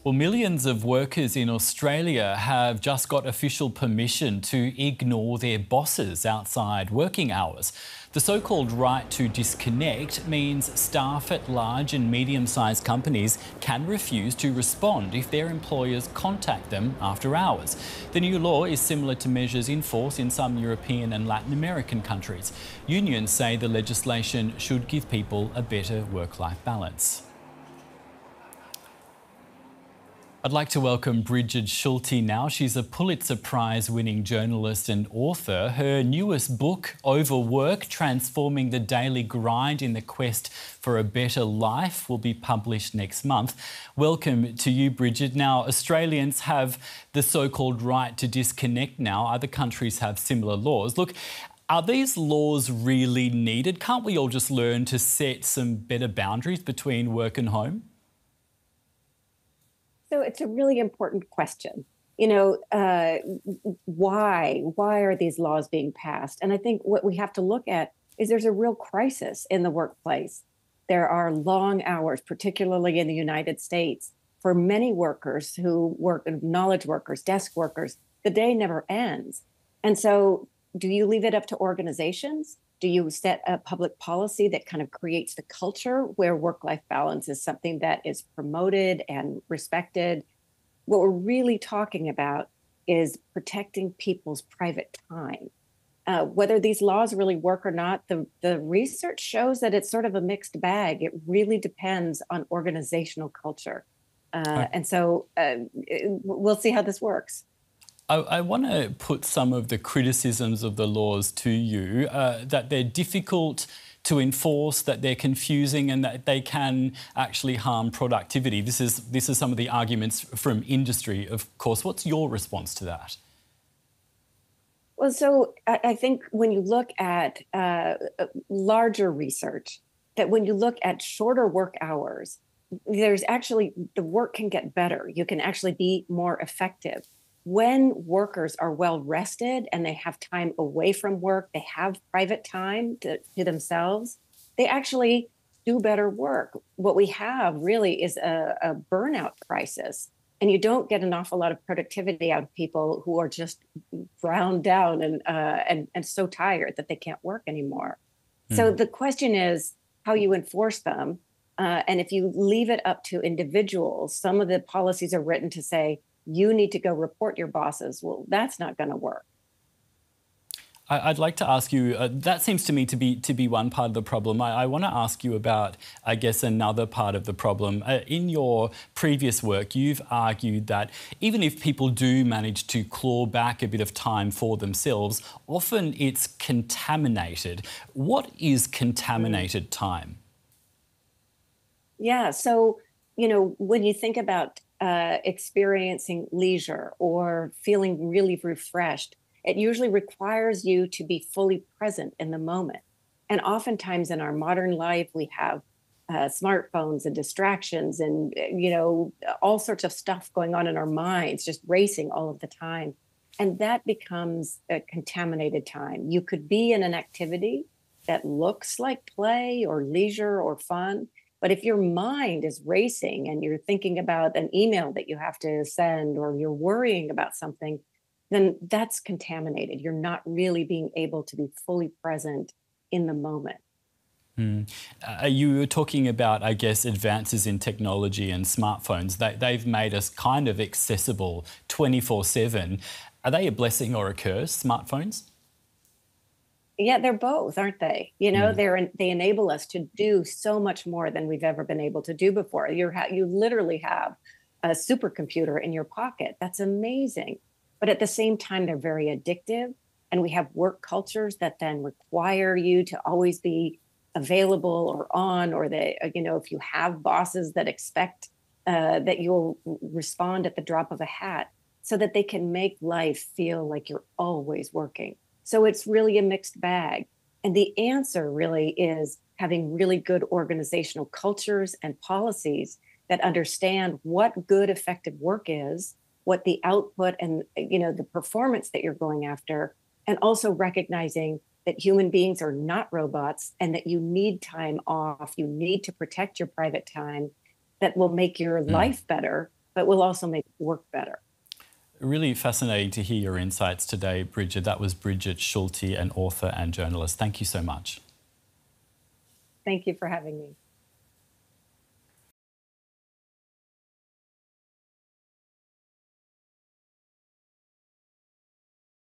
Well, millions of workers in Australia have just got official permission to ignore their bosses outside working hours. The so-called right to disconnect means staff at large and medium-sized companies can refuse to respond if their employers contact them after hours. The new law is similar to measures in force in some European and Latin American countries. Unions say the legislation should give people a better work-life balance. I'd like to welcome Brigid Schulte now. She's a Pulitzer Prize-winning journalist and author. Her newest book, Overwork, Transforming the Daily Grind in the Quest for a Better Life, will be published next month. Welcome to you, Brigid. Now, Australians have the so-called right to disconnect now. Other countries have similar laws. Look, are these laws really needed? Can't we all just learn to set some better boundaries between work and home? So it's a really important question. Why are these laws being passed? And I think what we have to look at is there's a real crisis in the workplace. There are long hours, particularly in the United States, for many workers who work, knowledge workers, desk workers. The day never ends. And so do you leave it up to organizations? Do you set a public policy that kind of creates the culture where work-life balance is something that is promoted and respected? What we're really talking about is protecting people's private time. Whether these laws really work or not, the research shows that it's sort of a mixed bag. It really depends on organizational culture. And so we'll see how this works. I want to put some of the criticisms of the laws to you, that they're difficult to enforce, that they're confusing and that they can actually harm productivity. This is some of the arguments from industry, of course. What's your response to that? Well, so I think when you look at larger research, that when you look at shorter work hours, there's actually, the work can get better. You can actually be more effective. When workers are well rested and they have time away from work, they have private time to themselves, they actually do better work. What we have really is a burnout crisis. And you don't get an awful lot of productivity out of people who are just ground down and so tired that they can't work anymore. So the question is how you enforce them. And if you leave it up to individuals, some of the policies are written to say, you need to go report your bosses. Well, that's not going to work. I'd like to ask you, that seems to me to be one part of the problem. I want to ask you about, I guess, another part of the problem. In your previous work, you've argued that even if people do manage to claw back a bit of time for themselves, often it's contaminated. What is contaminated time? Yeah, so, when you think about experiencing leisure or feeling really refreshed, it usually requires you to be fully present in the moment. And oftentimes in our modern life, we have smartphones and distractions and, all sorts of stuff going on in our minds, just racing all of the time. And that becomes a contaminated time. You could be in an activity that looks like play or leisure or fun, but if your mind is racing and you're thinking about an email that you have to send or you're worrying about something, then that's contaminated. You're not really being able to be fully present in the moment. You were talking about, I guess, advances in technology and smartphones. They've made us kind of accessible 24/7. Are they a blessing or a curse, smartphones? Yeah, they're both, aren't they? They enable us to do so much more than we've ever been able to do before. You literally have a supercomputer in your pocket. That's amazing. But at the same time, they're very addictive. And we have work cultures that then require you to always be available or on, or if you have bosses that expect that you'll respond at the drop of a hat so that they can make life feel like you're always working. So it's really a mixed bag. And the answer really is having really good organizational cultures and policies that understand what good, effective work is, what the output and, the performance that you're going after, and also recognizing that human beings are not robots and that you need time off. You need to protect your private time that will make your life better, but will also make work better. Really fascinating to hear your insights today, Brigid. That was Brigid Schulte, an author and journalist. Thank you so much. Thank you for having me.